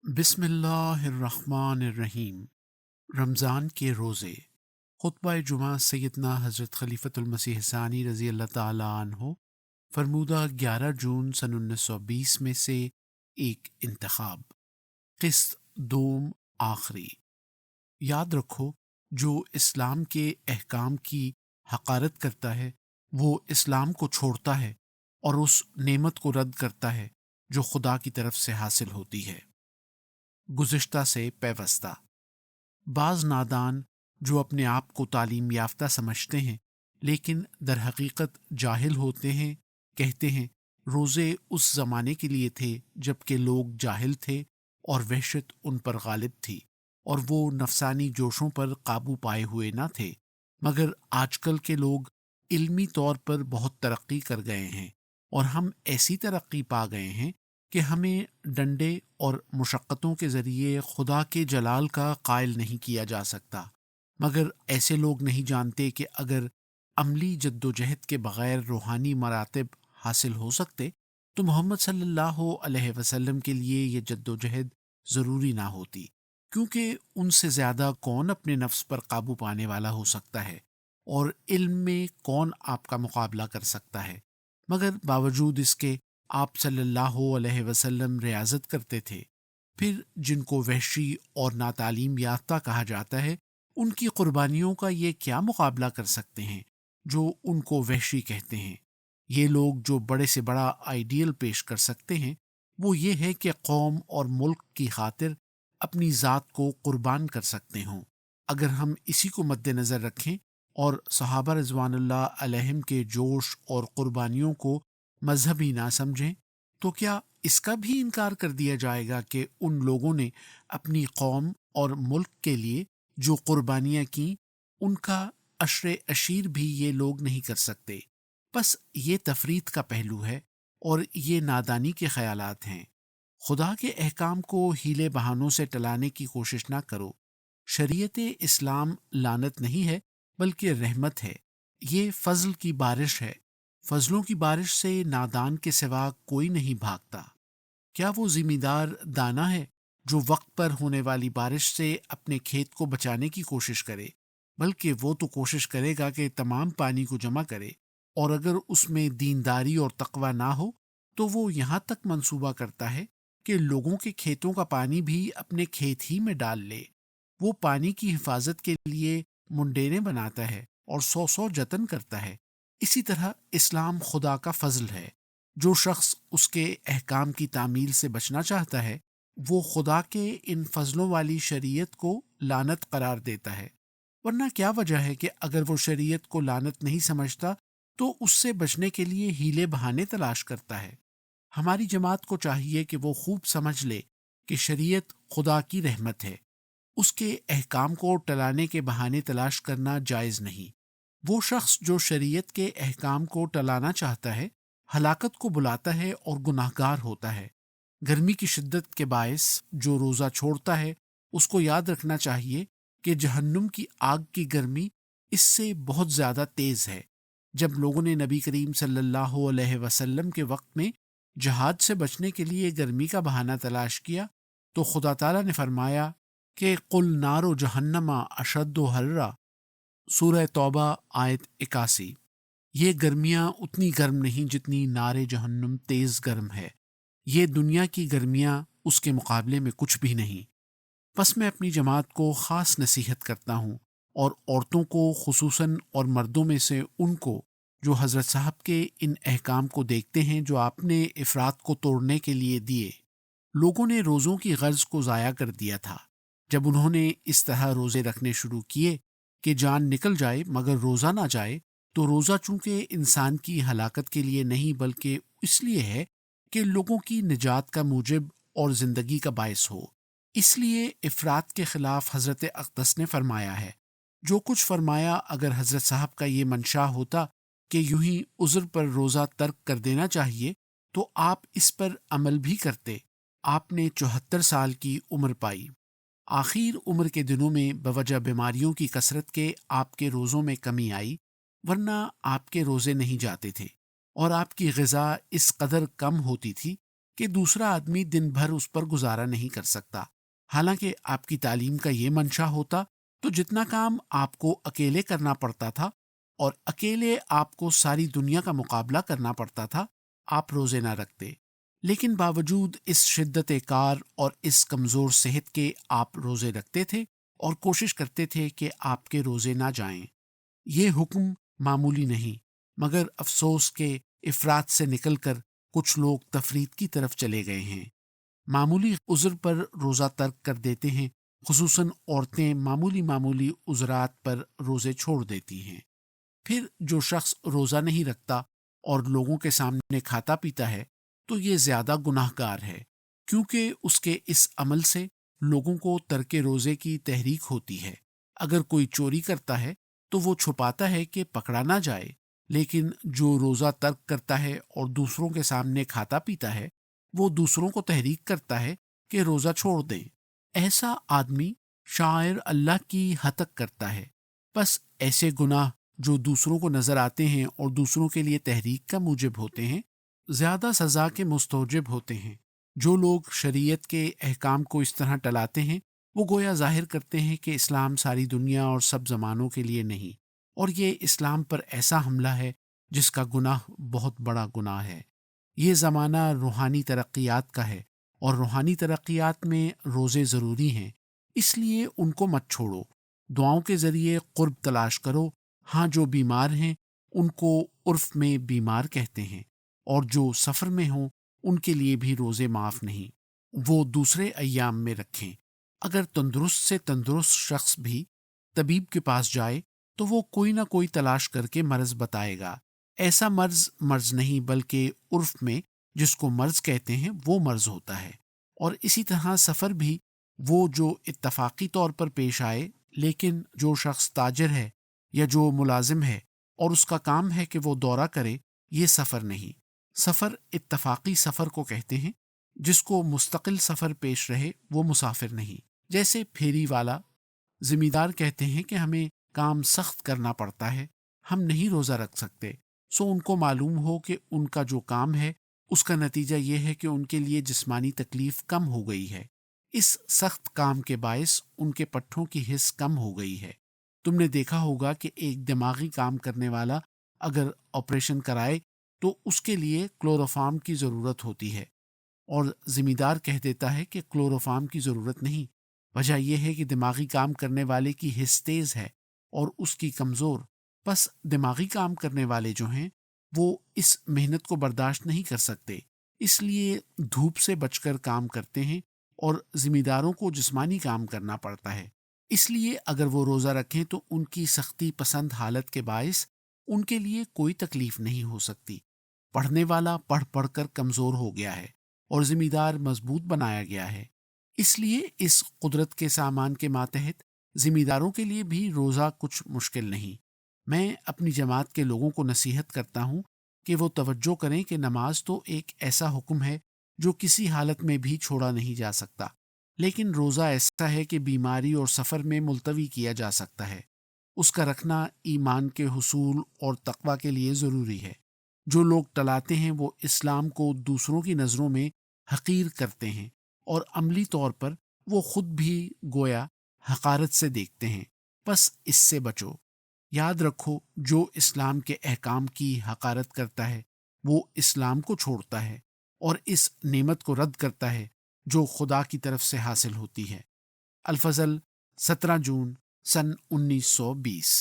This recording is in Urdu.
بسم اللہ الرحمن الرحیم۔ رمضان کے روزے۔ خطبہ جمعہ سیدنا حضرت خلیفۃ المسیح ثانی رضی اللہ تعالیٰ عنہ، فرمودہ 11 جون سن 1920 میں سے ایک انتخاب۔ قسط دوم آخری۔ یاد رکھو، جو اسلام کے احکام کی حقارت کرتا ہے وہ اسلام کو چھوڑتا ہے اور اس نعمت کو رد کرتا ہے جو خدا کی طرف سے حاصل ہوتی ہے۔ گزشتہ سے پیوستہ۔ بعض نادان جو اپنے آپ کو تعلیم یافتہ سمجھتے ہیں لیکن در حقیقت جاہل ہوتے ہیں، کہتے ہیں روزے اس زمانے کے لیے تھے جب کہ لوگ جاہل تھے اور وحشت ان پر غالب تھی اور وہ نفسانی جوشوں پر قابو پائے ہوئے نہ تھے، مگر آج کل کے لوگ علمی طور پر بہت ترقی کر گئے ہیں اور ہم ایسی ترقی پا گئے ہیں کہ ہمیں ڈنڈے اور مشقتوں کے ذریعے خدا کے جلال کا قائل نہیں کیا جا سکتا، مگر ایسے لوگ نہیں جانتے کہ اگر عملی جد و جہد کے بغیر روحانی مراتب حاصل ہو سکتے تو محمد صلی اللہ علیہ وسلم کے لیے یہ جد و جہد ضروری نہ ہوتی، کیونکہ ان سے زیادہ کون اپنے نفس پر قابو پانے والا ہو سکتا ہے اور علم میں کون آپ کا مقابلہ کر سکتا ہے۔ مگر باوجود اس کے آپ صلی اللہ علیہ وسلم ریاضت کرتے تھے۔ پھر جن کو وحشی اور ناتعلیم یافتہ کہا جاتا ہے، ان کی قربانیوں کا یہ کیا مقابلہ کر سکتے ہیں جو ان کو وحشی کہتے ہیں؟ یہ لوگ جو بڑے سے بڑا آئیڈیل پیش کر سکتے ہیں وہ یہ ہے کہ قوم اور ملک کی خاطر اپنی ذات کو قربان کر سکتے ہوں۔ اگر ہم اسی کو مد نظر رکھیں اور صحابہ رضوان اللہ علیہم کے جوش اور قربانیوں کو مذہبی نہ سمجھیں تو کیا اس کا بھی انکار کر دیا جائے گا کہ ان لوگوں نے اپنی قوم اور ملک کے لیے جو قربانیاں کیں ان کا عشر عشیر بھی یہ لوگ نہیں کر سکتے؟ بس یہ تفرید کا پہلو ہے اور یہ نادانی کے خیالات ہیں۔ خدا کے احکام کو ہیلے بہانوں سے ٹلانے کی کوشش نہ کرو۔ شریعت اسلام لعنت نہیں ہے بلکہ رحمت ہے، یہ فضل کی بارش ہے۔ فضلوں کی بارش سے نادان کے سوا کوئی نہیں بھاگتا۔ کیا وہ ذمہ دار دانا ہے جو وقت پر ہونے والی بارش سے اپنے کھیت کو بچانے کی کوشش کرے؟ بلکہ وہ تو کوشش کرے گا کہ تمام پانی کو جمع کرے، اور اگر اس میں دینداری اور تقوی نہ ہو تو وہ یہاں تک منصوبہ کرتا ہے کہ لوگوں کے کھیتوں کا پانی بھی اپنے کھیت ہی میں ڈال لے۔ وہ پانی کی حفاظت کے لیے منڈیریں بناتا ہے اور سو جتن کرتا ہے۔ اسی طرح اسلام خدا کا فضل ہے۔ جو شخص اس کے احکام کی تعمیل سے بچنا چاہتا ہے وہ خدا کے ان فضلوں والی شریعت کو لعنت قرار دیتا ہے۔ ورنہ کیا وجہ ہے کہ اگر وہ شریعت کو لعنت نہیں سمجھتا تو اس سے بچنے کے لیے ہیلے بہانے تلاش کرتا ہے؟ ہماری جماعت کو چاہیے کہ وہ خوب سمجھ لے کہ شریعت خدا کی رحمت ہے، اس کے احکام کو ٹلانے کے بہانے تلاش کرنا جائز نہیں۔ وہ شخص جو شریعت کے احکام کو ٹلانا چاہتا ہے ہلاکت کو بلاتا ہے اور گناہگار ہوتا ہے۔ گرمی کی شدت کے باعث جو روزہ چھوڑتا ہے اس کو یاد رکھنا چاہیے کہ جہنم کی آگ کی گرمی اس سے بہت زیادہ تیز ہے۔ جب لوگوں نے نبی کریم صلی اللہ علیہ وسلم کے وقت میں جہاد سے بچنے کے لیے گرمی کا بہانہ تلاش کیا تو خدا تعالیٰ نے فرمایا کہ قل نار جہنم اشد حرا، سورہ توبہ آیت 81۔ یہ گرمیاں اتنی گرم نہیں جتنی نار جہنم تیز گرم ہے۔ یہ دنیا کی گرمیاں اس کے مقابلے میں کچھ بھی نہیں۔ بس میں اپنی جماعت کو خاص نصیحت کرتا ہوں، اور عورتوں کو خصوصاً اور مردوں میں سے ان کو جو حضرت صاحب کے ان احکام کو دیکھتے ہیں جو آپ نے افراد کو توڑنے کے لیے دیے۔ لوگوں نے روزوں کی غرض کو ضائع کر دیا تھا جب انہوں نے اس طرح روزے رکھنے شروع کیے کہ جان نکل جائے مگر روزہ نہ جائے، تو روزہ چونکہ انسان کی ہلاکت کے لیے نہیں بلکہ اس لیے ہے کہ لوگوں کی نجات کا موجب اور زندگی کا باعث ہو۔ اس لیے افراط کے خلاف حضرت اقدس نے فرمایا ہے۔ جو کچھ فرمایا اگر حضرت صاحب کا یہ منشا ہوتا کہ یوں ہی عذر پر روزہ ترک کر دینا چاہیے تو آپ اس پر عمل بھی کرتے۔ آپ نے 74 سال کی عمر پائی۔ آخر عمر کے دنوں میں بوجہ بیماریوں کی کثرت کے آپ کے روزوں میں کمی آئی، ورنہ آپ کے روزے نہیں جاتے تھے، اور آپ کی غذا اس قدر کم ہوتی تھی کہ دوسرا آدمی دن بھر اس پر گزارا نہیں کر سکتا۔ حالانکہ آپ کی تعلیم کا یہ منشا ہوتا تو جتنا کام آپ کو اکیلے کرنا پڑتا تھا اور اکیلے آپ کو ساری دنیا کا مقابلہ کرنا پڑتا تھا، آپ روزے نہ رکھتے۔ لیکن باوجود اس شدت کار اور اس کمزور صحت کے آپ روزے رکھتے تھے اور کوشش کرتے تھے کہ آپ کے روزے نہ جائیں۔ یہ حکم معمولی نہیں، مگر افسوس کے افراد سے نکل کر کچھ لوگ تفرید کی طرف چلے گئے ہیں۔ معمولی عذر پر روزہ ترک کر دیتے ہیں، خصوصاً عورتیں معمولی عذرات پر روزے چھوڑ دیتی ہیں۔ پھر جو شخص روزہ نہیں رکھتا اور لوگوں کے سامنے کھاتا پیتا ہے تو یہ زیادہ گناہ گار ہے، کیونکہ اس کے اس عمل سے لوگوں کو ترک روزے کی تحریک ہوتی ہے۔ اگر کوئی چوری کرتا ہے تو وہ چھپاتا ہے کہ پکڑا نہ جائے، لیکن جو روزہ ترک کرتا ہے اور دوسروں کے سامنے کھاتا پیتا ہے وہ دوسروں کو تحریک کرتا ہے کہ روزہ چھوڑ دیں۔ ایسا آدمی شاعر اللہ کی ہتک کرتا ہے۔ بس ایسے گناہ جو دوسروں کو نظر آتے ہیں اور دوسروں کے لیے تحریک کا موجب ہوتے ہیں، زیادہ سزا کے مستوجب ہوتے ہیں۔ جو لوگ شریعت کے احکام کو اس طرح ٹلاتے ہیں وہ گویا ظاہر کرتے ہیں کہ اسلام ساری دنیا اور سب زمانوں کے لیے نہیں، اور یہ اسلام پر ایسا حملہ ہے جس کا گناہ بہت بڑا گناہ ہے۔ یہ زمانہ روحانی ترقیات کا ہے اور روحانی ترقیات میں روزے ضروری ہیں، اس لیے ان کو مت چھوڑو۔ دعاؤں کے ذریعے قرب تلاش کرو۔ ہاں، جو بیمار ہیں ان کو عرف میں بیمار کہتے ہیں، اور جو سفر میں ہوں ان کے لیے بھی روزے معاف نہیں، وہ دوسرے ایام میں رکھیں۔ اگر تندرست سے تندرست شخص بھی طبیب کے پاس جائے تو وہ کوئی نہ کوئی تلاش کر کے مرض بتائے گا۔ ایسا مرض نہیں بلکہ عرف میں جس کو مرض کہتے ہیں وہ مرض ہوتا ہے۔ اور اسی طرح سفر بھی وہ جو اتفاقی طور پر پیش آئے، لیکن جو شخص تاجر ہے یا جو ملازم ہے اور اس کا کام ہے کہ وہ دورہ کرے، یہ سفر نہیں۔ سفر اتفاقی سفر کو کہتے ہیں۔ جس کو مستقل سفر پیش رہے وہ مسافر نہیں۔ جیسے پھیری والا زمیندار کہتے ہیں کہ ہمیں کام سخت کرنا پڑتا ہے، ہم نہیں روزہ رکھ سکتے، سو ان کو معلوم ہو کہ ان کا جو کام ہے اس کا نتیجہ یہ ہے کہ ان کے لیے جسمانی تکلیف کم ہو گئی ہے۔ اس سخت کام کے باعث ان کے پٹھوں کی حس کم ہو گئی ہے۔ تم نے دیکھا ہوگا کہ ایک دماغی کام کرنے والا اگر آپریشن کرائے تو اس کے لیے کلوروفارم کی ضرورت ہوتی ہے، اور ذمہ دار کہہ دیتا ہے کہ کلوروفارم کی ضرورت نہیں۔ وجہ یہ ہے کہ دماغی کام کرنے والے کی حس تیز ہے اور اس کی کمزور۔ بس دماغی کام کرنے والے جو ہیں وہ اس محنت کو برداشت نہیں کر سکتے، اس لیے دھوپ سے بچ کر کام کرتے ہیں، اور ذمہ داروں کو جسمانی کام کرنا پڑتا ہے۔ اس لیے اگر وہ روزہ رکھیں تو ان کی سختی پسند حالت کے باعث ان کے لیے کوئی تکلیف نہیں ہو سکتی۔ پڑھنے والا پڑھ پڑھ کر کمزور ہو گیا ہے اور ذمہ دار مضبوط بنایا گیا ہے۔ اس لیے اس قدرت کے سامان کے ماتحت ذمہ داروں کے لیے بھی روزہ کچھ مشکل نہیں۔ میں اپنی جماعت کے لوگوں کو نصیحت کرتا ہوں کہ وہ توجہ کریں کہ نماز تو ایک ایسا حکم ہے جو کسی حالت میں بھی چھوڑا نہیں جا سکتا، لیکن روزہ ایسا ہے کہ بیماری اور سفر میں ملتوی کیا جا سکتا ہے۔ اس کا رکھنا ایمان کے حصول اور تقوی کے لیے ضروری ہے۔ جو لوگ ٹلاتے ہیں وہ اسلام کو دوسروں کی نظروں میں حقیر کرتے ہیں، اور عملی طور پر وہ خود بھی گویا حقارت سے دیکھتے ہیں۔ بس اس سے بچو۔ یاد رکھو، جو اسلام کے احکام کی حقارت کرتا ہے وہ اسلام کو چھوڑتا ہے اور اس نعمت کو رد کرتا ہے جو خدا کی طرف سے حاصل ہوتی ہے۔ الفضل، 17 جون سن 1920۔